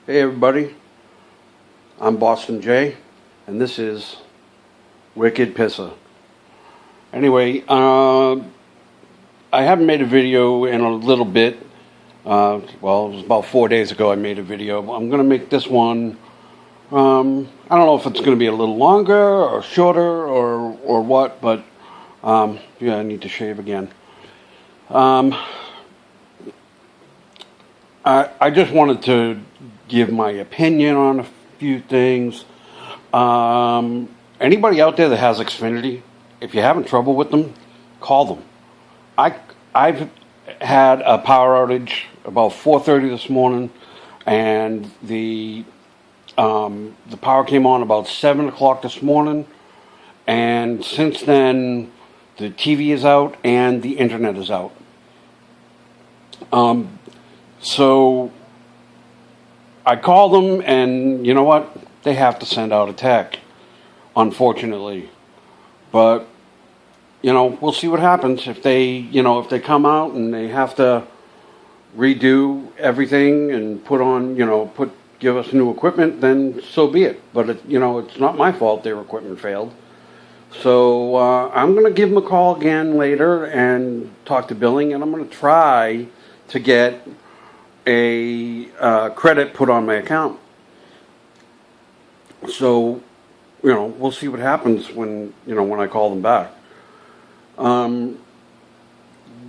Hey everybody, I'm Boston Jay, and this is Wicked Pissah. Anyway, I haven't made a video in a little bit. Well, it was about 4 days ago I made a video. I'm going to make this one, I don't know if it's going to be a little longer or shorter or what, but yeah, I need to shave again. I just wanted to give my opinion on a few things. Anybody out there that has Xfinity, if you're having trouble with them, call them. I've had a power outage about 4:30 this morning, and the power came on about 7 o'clock this morning, and since then the TV is out and the internet is out. So I call them, and you know what? They have to send out a tech, unfortunately. But, we'll see what happens. If they come out and they have to redo everything and give us new equipment, then so be it. But, it's not my fault their equipment failed. So I'm going to give them a call again later and talk to billing, and I'm going to try to get a credit put on my account. So, we'll see what happens when I call them back.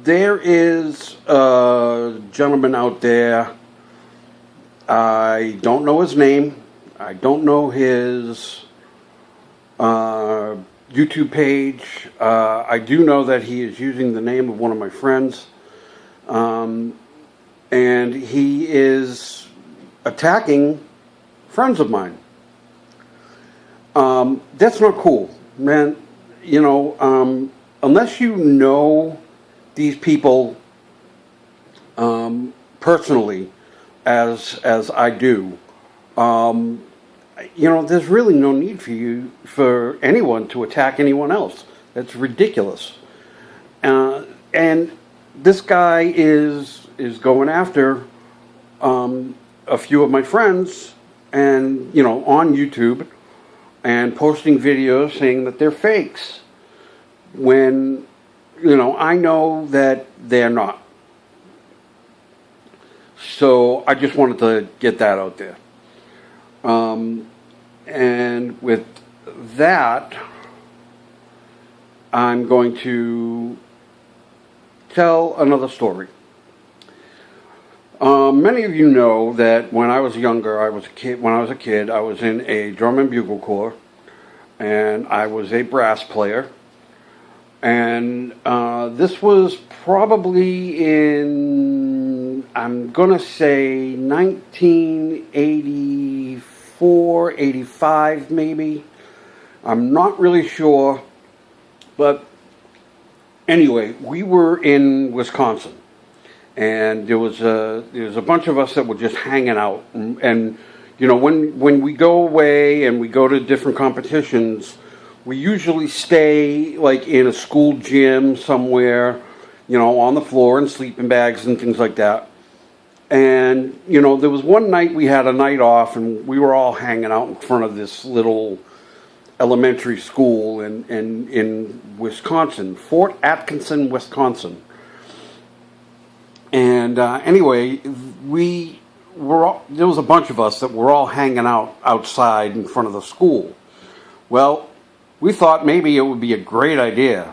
There is a gentleman out there. I don't know his name. I don't know his YouTube page. I do know that he is using the name of one of my friends. And he is attacking friends of mine. That's not cool, man. Unless you know these people personally, as I do, there's really no need for anyone to attack anyone else. That's ridiculous. And this guy is going after a few of my friends, and on YouTube, and posting videos saying that they're fakes, when I know that they're not. So I just wanted to get that out there. And with that, I'm going to tell another story. Many of you know that when I was younger, I was a kid, I was in a drum and bugle corps, and I was a brass player. And this was probably in, I'm going to say 1984, 85 maybe. I'm not really sure. But anyway, we were in Wisconsin. And there was a bunch of us that were just hanging out, and when we go away and we go to different competitions, we usually stay like in a school gym somewhere, on the floor in sleeping bags and things like that. And there was one night we had a night off, and we were all hanging out in front of this little elementary school in Wisconsin, Fort Atkinson, Wisconsin. And anyway, there was a bunch of us that were all hanging out outside in front of the school. Well, we thought maybe it would be a great idea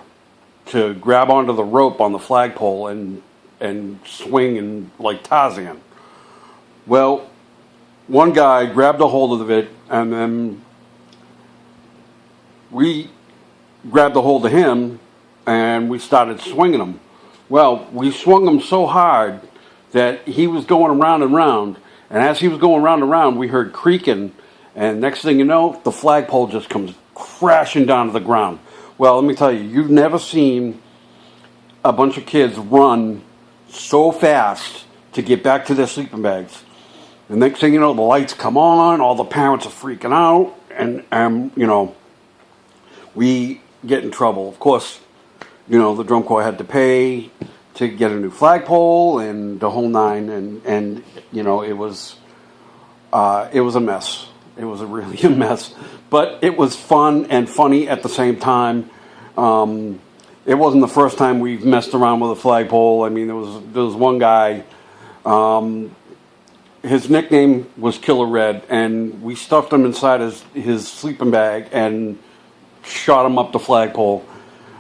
to grab onto the rope on the flagpole and swing and like Tarzan. Well, one guy grabbed a hold of it, and then we grabbed a hold of him, and we started swinging him. Well, we swung him so hard that he was going around and round, and as he was going round and round, we heard creaking, and next thing you know, the flagpole just comes crashing down to the ground. Well, let me tell you, you've never seen a bunch of kids run so fast to get back to their sleeping bags. The next thing you know, the lights come on, all the parents are freaking out, and we get in trouble. Of course, the drum corps had to pay to get a new flagpole and the whole nine, and it was It was a mess. It was really a mess. But it was fun and funny at the same time. It wasn't the first time we've messed around with a flagpole. I mean, there was one guy, his nickname was Killer Red, and we stuffed him inside his sleeping bag and shot him up the flagpole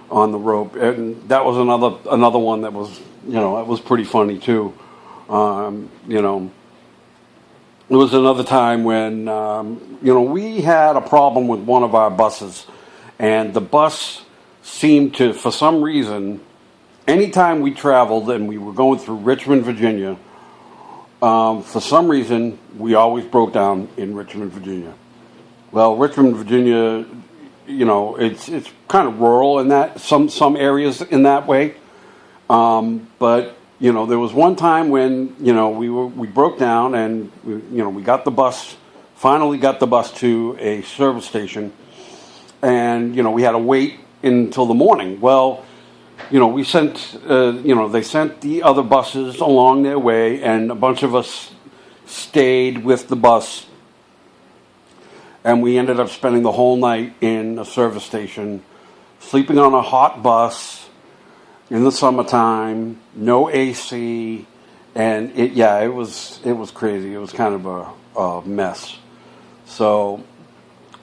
on the rope. And that was another one that was, you know, it was pretty funny too. You know, there was another time when, you know, we had a problem with one of our buses, and the bus seemed to, for some reason, anytime we traveled and we were going through Richmond, Virginia, for some reason, we always broke down in Richmond, Virginia. Well, Richmond, Virginia, you know, it's kind of rural in that, some areas in that way. But, you know, there was one time when, you know, we broke down and, we got the bus, finally got the bus to a service station, and, you know, we had to wait until the morning. Well, you know, we sent, they sent the other buses along their way, and a bunch of us stayed with the bus, and we ended up spending the whole night in a service station, sleeping on a hot bus in the summertime, no AC, and it was crazy. It was kind of a mess. So,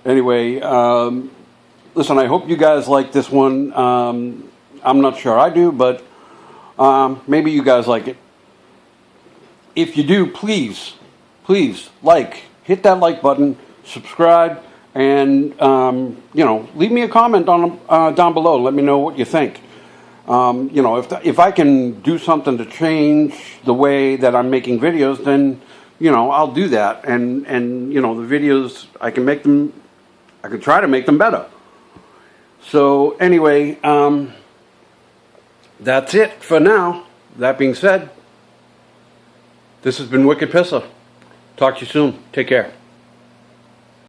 anyway, listen, I hope you guys like this one. I'm not sure I do, but maybe you guys like it. If you do, please hit that like button, subscribe, and leave me a comment on down below. Let me know what you think. If I can do something to change the way that I'm making videos, then I'll do that. And the videos, I can try to make them better. So anyway, that's it for now. That being said, this has been Wicked Pissah. Talk to you soon. Take care.